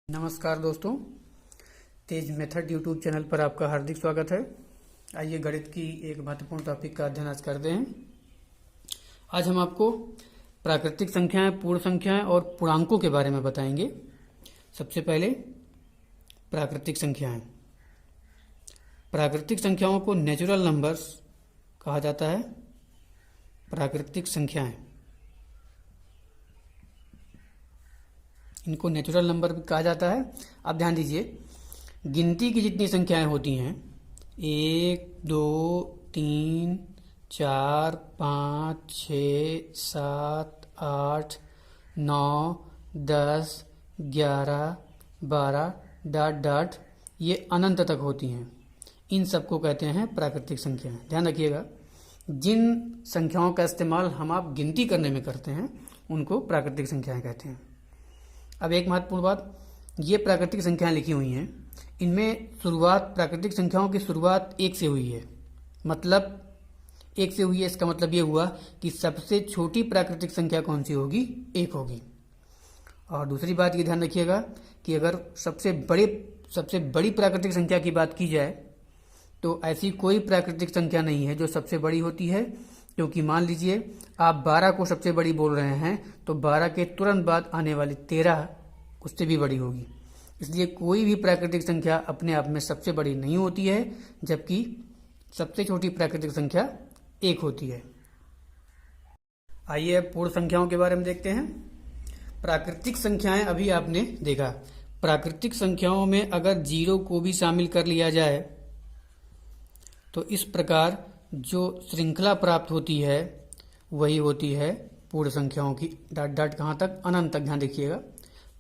नमस्कार दोस्तों, तेज method YouTube channel पर आपका हार्दिक स्वागत है। आइए गणित की एक महत्वपूर्ण टॉपिक का अध्ययन आज करते हैं। आज हम आपको प्राकृतिक संख्याएं, पूर्ण संख्याएं और पूर्णांकों के बारे में बताएंगे। सबसे पहले प्राकृतिक संख्याएं। प्राकृतिक संख्याओं को नेचुरल नंबर्स कहा जाता है। प्राकृतिक संख्याएं, इनको नेचुरल नंबर भी कहा जाता है। आप ध्यान दीजिए, गिनती की जितनी संख्याएं होती हैं 1, 2, 3, 4, 5, 6, 7, 8, 9, 10, 11, 12 डॉट डॉट ये अनंत तक होती हैं। इन सबको कहते हैं प्राकृतिक संख्याएं। ध्यान रखिएगा, जिन संख्याओं का इस्तेमाल हम आप गिनती करने में करते हैं उनको प्राकृतिक संख्याएं कहते हैं। अब एक महत्वपूर्ण बात, ये प्राकृतिक संख्याएं लिखी हुई हैं, इनमें शुरुआत, प्राकृतिक संख्याओं की शुरुआत 1 से हुई है। मतलब 1 से हुई है, इसका मतलब ये हुआ कि सबसे छोटी प्राकृतिक संख्या कौन सी होगी? 1 होगी। और दूसरी बात ये ध्यान रखिएगा कि अगर सबसे बड़ी प्राकृतिक संख्या की बात की जाए तो ऐसी कोई प्राकृतिक संख्या नहीं है जो सबसे बड़ी होती है, क्योंकि मान लीजिए आप 12 को सबसे बड़ी बोल रहे हैं तो 12 के तुरंत बाद आने वाली 13 उससे भी बड़ी होगी। इसलिए कोई भी प्राकृतिक संख्या अपने आप में सबसे बड़ी नहीं होती है, जबकि सबसे छोटी प्राकृतिक संख्या 1 होती है। आइए अब पूर्ण संख्याओं के बारे में देखते हैं। प्राकृतिक संख्याएं अभी आपने देखा, प्राकृतिक संख्याओं में अगर 0 को भी शामिल कर लिया जाए तो इस प्रकार जो श्रृंखला प्राप्त होती है वही होती है पूर्ण संख्याओं की। डॉट डॉट कहाँ तक? अनंत तक। ध्यान देखिएगा,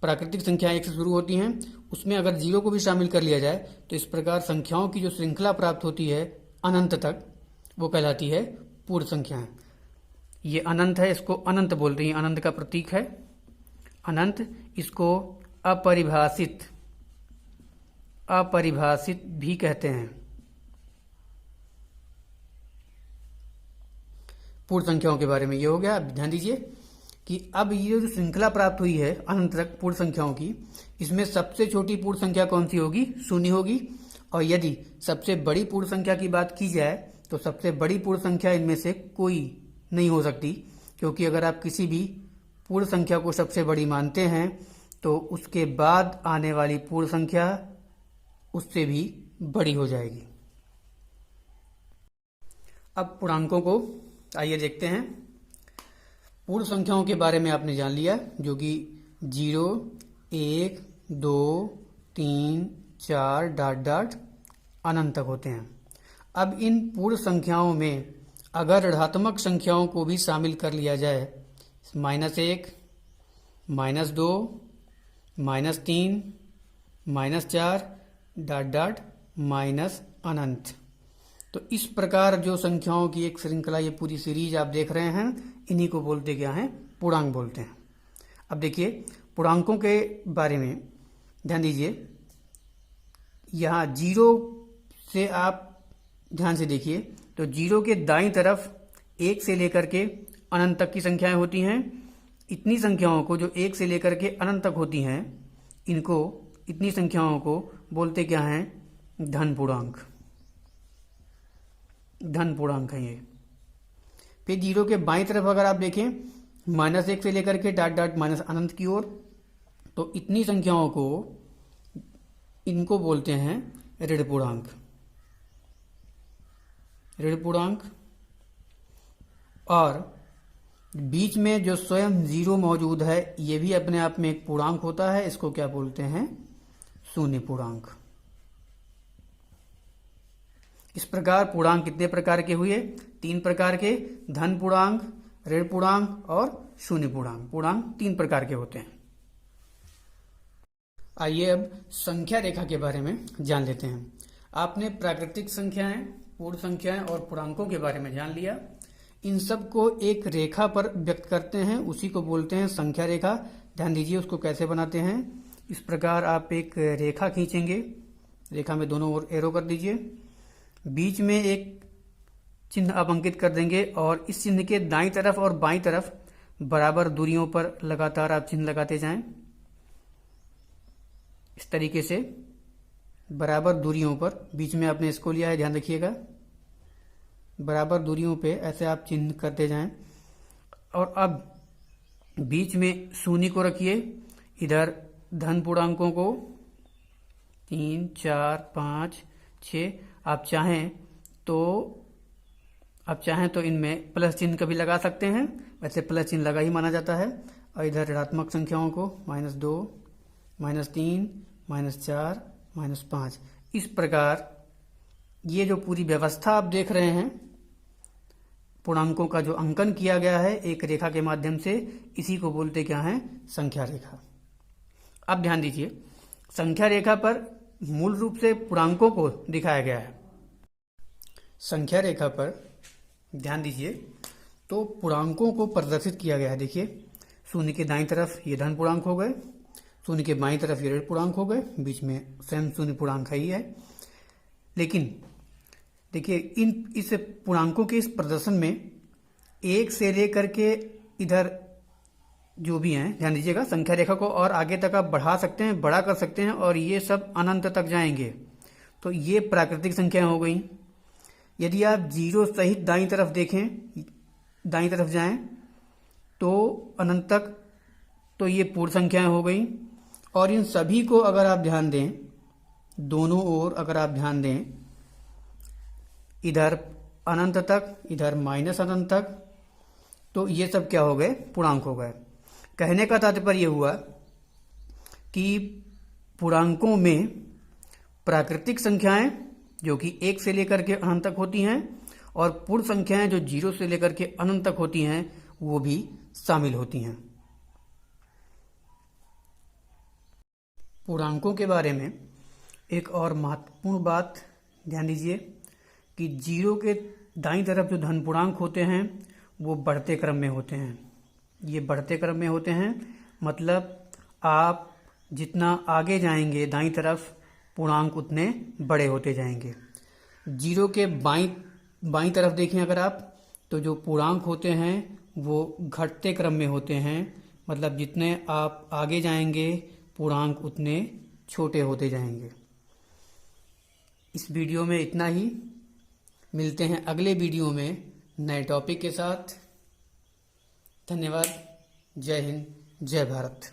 प्राकृतिक संख्याएं 1 से शुरू होती हैं, उसमें अगर 0 को भी शामिल कर लिया जाए तो इस प्रकार संख्याओं की जो श्रृंखला प्राप्त होती है अनंत तक, वो कहलाती है पूर्ण संख्याएं। ये अनंत है, इसको अनंत बोलते हैं, अनंत का प्रतीक है अनंत। इसको अपरिभाषित भी कहते हैं। पूर्ण संख्याओं के बारे में ये हो गया। अब ध्यान दीजिए कि अब ये जो श्रृंखला प्राप्त हुई है अनंत तक पूर्ण संख्याओं की, इसमें सबसे छोटी पूर्ण संख्या कौन सी होगी? 0 होगी। और यदि सबसे बड़ी पूर्ण संख्या की बात की जाए तो सबसे बड़ी पूर्ण संख्या इनमें से कोई नहीं हो सकती, क्योंकि अगर आप किसी भी पूर्ण संख्या को सबसे बड़ी मानते हैं तो उसके बाद आने वाली पूर्ण संख्या उससे भी बड़ी हो जाएगी। अब पूर्णांकों को आइए देखते हैं। पूर्ण संख्याओं के बारे में आपने जान लिया, जो कि 0, 1, 2, 3, 4 डॉट डॉट अनंत तक होते हैं। अब इन पूर्ण संख्याओं में अगर ऋणात्मक संख्याओं को भी शामिल कर लिया जाए, -1, -2, -3, -4 डॉट डॉट माइनस अनंत, तो इस प्रकार जो संख्याओं की एक श्रृंखला, ये पूरी सीरीज आप देख रहे हैं, इन्हीं को बोलते क्या हैं? पूर्णांक बोलते हैं। अब देखिए पूर्णांकों के बारे में ध्यान दीजिए। यहाँ 0 से आप ध्यान से देखिए तो 0 के दाईं तरफ 1 से लेकर के अनंत तक की संख्याएं होती हैं। इतनी संख्याओं को जो 1 से लेकर के अनंत तक होती हैं, इतनी संख्याओं को बोलते क्या हैं? धन पूर्णांक। धन पूर्णांक है ये। फिर 0 के बाईं तरफ अगर आप देखें -1 से लेकर के डॉट डॉट माइनस अनंत की ओर, तो इतनी संख्याओं को, इनको बोलते हैं ऋण पूर्णांक। ऋण पूर्णांक। और बीच में जो स्वयं 0 मौजूद है, ये भी अपने आप में एक पूर्णांक होता है, इसको क्या बोलते हैं? शून्य पूर्णांक। इस प्रकार पूर्णांक कितने प्रकार के हुए? 3 प्रकार के, धन पूर्णांक, ऋण पूर्णांक और शून्य पूर्णांक। पूर्णांक 3 प्रकार के होते हैं। आइए अब संख्या रेखा के बारे में जान लेते हैं। आपने प्राकृतिक संख्याएं, पूर्ण संख्याएं और पूर्णांकों के बारे में जान लिया। इन सब को एक रेखा पर व्यक्त करते हैं, उसी को बोलते हैं संख्या रेखा। ध्यान दीजिए उसको कैसे बनाते हैं। इस प्रकार आप एक रेखा खींचेंगे, रेखा में दोनों ओर एरो कर दीजिए, बीच में एक चिन्ह आप अंकित कर देंगे और इस चिन्ह के दाईं तरफ और बाईं तरफ बराबर दूरियों पर लगातार आप चिन्ह लगाते जाएं। इस तरीके से बराबर दूरियों पर, बीच में आपने इसको लिया है, ध्यान रखिएगा, बराबर दूरियों पे ऐसे आप चिन्ह करते जाएं। और अब बीच में शून्य को रखिए, इधर धन पूर्णांकों को 3, 4, 5, 6। आप चाहें तो इनमें प्लस चिन्ह कभी लगा सकते हैं, वैसे प्लस चिन्ह लगा ही माना जाता है। और इधर ऋणात्मक संख्याओं को -2, -3, -4, -5। इस प्रकार ये जो पूरी व्यवस्था आप देख रहे हैं, पूर्णांकों का जो अंकन किया गया है एक रेखा के माध्यम से, इसी को बोलते क्या है? संख्या रेखा। अब ध्यान दीजिए, संख्या रेखा पर मूल रूप से पूर्णांकों को दिखाया गया है। संख्या रेखा पर ध्यान दीजिए तो पूर्णांकों को प्रदर्शित किया गया है। देखिए, शून्य के दाईं तरफ ये धन पूर्णांक हो गए, शून्य के बाईं तरफ ये ऋण पूर्णांक हो गए, बीच में स्वयं शून्य पूर्णांक ही है। लेकिन देखिए, इस पूर्णांकों के इस प्रदर्शन में 1 से लेकर के इधर जो भी हैं, ध्यान दीजिएगा, संख्या रेखा को और आगे तक आप बढ़ा सकते हैं, बड़ा कर सकते हैं, और ये सब अनंत तक जाएंगे। तो ये प्राकृतिक संख्याएं हो गई। यदि आप 0 सहित दाईं तरफ देखें, दाईं तरफ जाएं तो अनंत तक, तो ये पूर्ण संख्याएं हो गई। और इन सभी को अगर आप ध्यान दें, दोनों ओर अगर आप ध्यान दें, इधर अनंत तक, इधर माइनस अनंत तक, तो ये सब क्या हो गए? पूर्णांक हो गए। कहने का तात्पर्य यह हुआ कि पूर्णांकों में प्राकृतिक संख्याएं जो कि 1 से लेकर के अनंत तक होती हैं, और पूर्ण संख्याएं जो 0 से लेकर के अनंत तक होती हैं, वो भी शामिल होती हैं। पूर्णांकों के बारे में एक और महत्वपूर्ण बात ध्यान दीजिए कि 0 के दाईं तरफ जो धन पूर्णांक होते हैं वो बढ़ते क्रम में होते हैं। ये बढ़ते क्रम में होते हैं, मतलब आप जितना आगे जाएंगे दाईं तरफ, पूर्णांक उतने बड़े होते जाएंगे। 0 के बाईं तरफ देखें अगर आप, तो जो पूर्णांक होते हैं वो घटते क्रम में होते हैं, मतलब जितने आप आगे जाएंगे पूर्णांक उतने छोटे होते जाएंगे। इस वीडियो में इतना ही। मिलते हैं अगले वीडियो में नए टॉपिक के साथ। धन्यवाद। जय हिंद, जय भारत।